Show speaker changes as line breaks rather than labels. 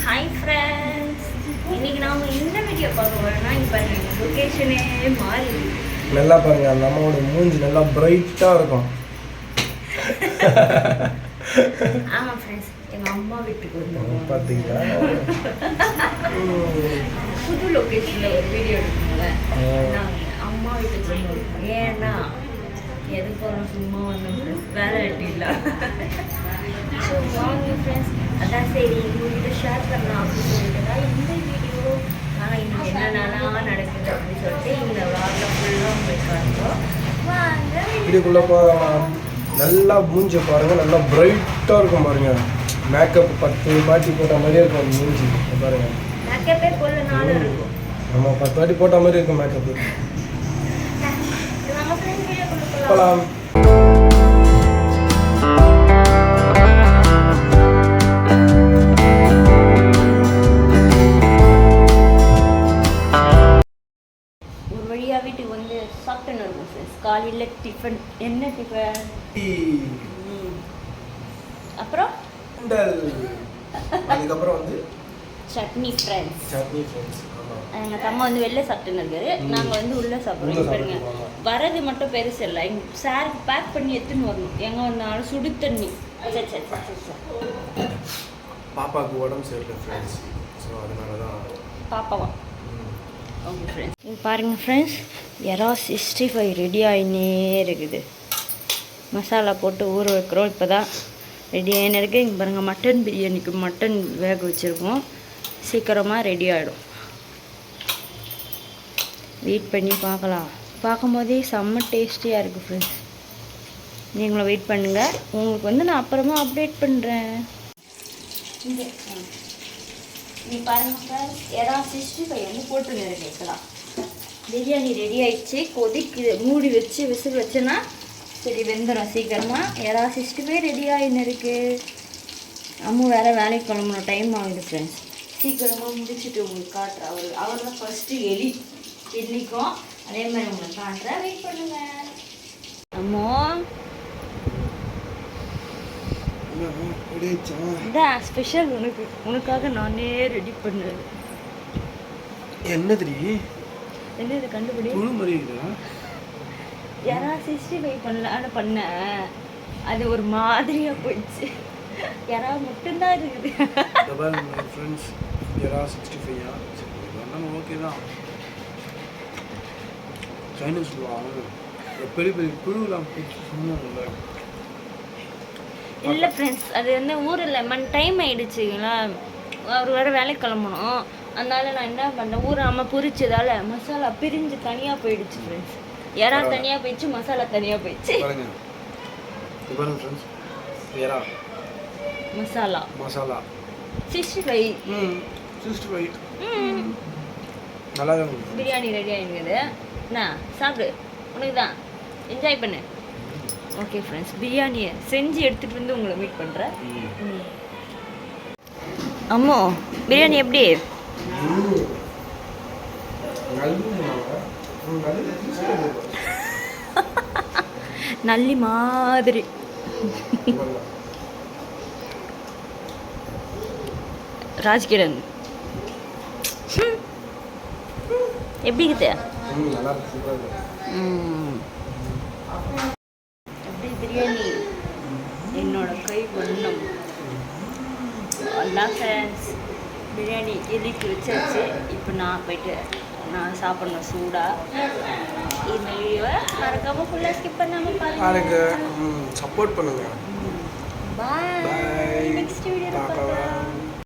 Hi friends, இன்னைக்கு நாம இந்த வீடியோ பார்க்க போறோம்னா இப்போ லொகேஷனே மாறி
நல்லா பாருங்க. அந்த அம்மாவோட மூஞ்சி நல்லா பிரைட்டா இருக்கும்.
ஆமா ஃப்ரெண்ட்ஸ், எங்க அம்மா வீட்டுக்கு வந்தோம்.
பாத்தீங்களா?
புது லொகேஷன்ல ஒரு வீடியோ எடுக்கணும்ல, நாங்கள் அம்மா வீட்டுக்கு வந்தோம். ஏன்னா எது போகிறோம், சும்மா வந்தோம் ஃப்ரெண்ட்ஸ், வேலை வெட்டி இல்லை. ஸோ வாங்க ஃப்ரெண்ட்ஸ், அதான் சரி உங்கள்கிட்ட ஷேர் பண்ணலாம் அப்படின்னு சொல்லிட்டு தான் இந்த வீடியோ. ஆனால் இன்னைக்கு என்னென்னலாம் நடக்குது அப்படின்னு சொல்லிட்டு இந்த விளாக்ல ஃபுல்லாக உங்களுக்கு காட்டுறோம். வாங்க
வீடியோக்குள்ளே போகலாம். நல்லா மூஞ்சி பாருங்க, நல்லா பிரைட்டாக இருக்கும் பாருங்க. மேக்கப் 10 பாட்டி போட்ட மாதிரியே இருக்கும் மூஞ்சி பாருங்க.
மேக்கப்பே போல நாளும் இருக்கும்.
நம்ம 10 பாட்டி போட்ட மாதிரி இருக்கும் மேக்கப்பு.
நம்ம ஃப்ரெண்ட்ஸ் வீடியோக்குள்ள
போகலாம்.
வீட்டுக்கு வந்து சாப்பிட்டு இருக்கும் ஃப்ரெண்ட்ஸ். காலையில் டிஃபன் என்ன டிஃபன்? அப்புறம்
அதுக்கப்புறம் வந்து
சட்னி ஃப்ரெண்ட்ஸ்.
சட்னி ஃப்ரெண்ட்ஸ்.
எங்கள் அம்மா வந்து வெளில சாப்பிட்டுன்னு இருக்காரு, நாங்கள் வந்து உள்ளே சாப்பிட்றோம். பாருங்க, வரது மட்டும் பெருசு இல்லை, எங்கள் சாருக்கு பேக் பண்ணி எடுத்துன்னு வரணும். எங்கே வந்தாலும் சுடு தண்ணி.
பாப்பாவுக்கு உடம்பு சரியில்லை ஃப்ரெண்ட்ஸ், ஸோ அதனால தான்.
பாப்பாவா? ஓகே ஃப்ரெண்ட்ஸ், இது பாருங்கள் ஃப்ரெண்ட்ஸ், எறா 65 ரெடி ஆகினே இருக்குது. மசாலா போட்டு ஊற வைக்கிறோம். இப்போ தான் ரெடி ஆகினே இருக்குது. இங்கே பாருங்கள், மட்டன் பிரியாணிக்கு மட்டன் வேக வச்சுருக்கோம். சீக்கிரமாக ரெடி ஆகிடும். வெயிட் பண்ணி பார்க்கலாம். பார்க்கும்போதே செம்ம டேஸ்டியாக இருக்குது ஃப்ரெண்ட்ஸ். நீங்களும் வெயிட் பண்ணுங்கள், உங்களுக்கு வந்து நான் அப்புறமா அப்டேட் பண்ணுறேன். நீ பாருங்க ஃப்ரெண்ட்ஸ், எறா 65 வந்து போட்டுருங்க கேட்கலாம். பிரியாணி ரெடி ஆயிடுச்சு. கொதிக்கு மூடி வச்சு விசில் வச்சேன்னா சரி வெந்துடும் சீக்கிரமாக. எறா 65 ரெடி ஆகின்னு இருக்குது. அம்மா வேறு வேலைக்கு கிளம்பணும், டைம் ஆகுது ஃப்ரெண்ட்ஸ். சீக்கிரமாக முடிச்சுட்டு உங்களுக்கு காட்டுறேன். அவர் தான் ஃபஸ்ட்டு இட்லிக்கும் அதே மாதிரி உங்களுக்கு காட்டுறேன், வெயிட் பண்ணுங்க. அம்மா இதான் ஸ்பெஷல், உனக்காக நானே ரெடி பண்ணேன்.
என்னது
இது கண்டுபிடி. யாரா 65 பண்ணலான்னு பண்ணேன், அது ஒரு மாதிரியாக போயிடுச்சு. யாரா மட்டும்தான் இருக்குது.
ஃப்ரெண்ட்ஸ், யாரா 65 ஓகே தான். சைனீஸ் பெரிய பெரிய புழுலாம் சொன்னாங்கல்ல.
இல்லை ஃப்ரெண்ட்ஸ், அது வந்து ஊரில் டைம் ஆகிடுச்சுங்களா, அவர் வேறு வேலைக்கு கிளம்பணும். அதனால நான் என்ன பண்ணேன், ஊறாமல் பொரிச்சதால் மசாலா பிரிஞ்சு தனியாக போயிடுச்சு ஃப்ரெண்ட்ஸ். எறா தனியாக போயிடுச்சு, மசாலா தனியாக போயிடுச்சு. மசாலா
65 நல்லா தான்.
பிரியாணி ரெடி ஆகிடுது. என்ன சாப்பிடு, உனக்கு தான், என்ஜாய் பண்ணு. ஓகே ஃப்ரெண்ட்ஸ், பிரியாணியை செஞ்சு எடுத்துகிட்டு வந்து உங்களை மீட் பண்ணுறேன். அம்மோ, பிரியாணி எப்படி? நல்லி மாதிரி. ராஜ்கிரண் எப்படி இருக்குது? அப்படி பிரியாணி என்னோட கை வண்ணம். அல்லா ஃப்ரெண்ட்ஸ், பிரியாணி எலிக்கு வச்சாச்சு. இப்போ நான் போயிட்டு நான் சாப்பிட்ணும் சூடாக. இந்த வீடியோவை மறக்காமல் ஃபுல்லாக ஸ்கிப் பண்ணாமல் பாருங்க.
சப்போர்ட் பண்ணுங்க.
பாய். நெக்ஸ்ட் வீடியோவில் பார்க்கலாம்.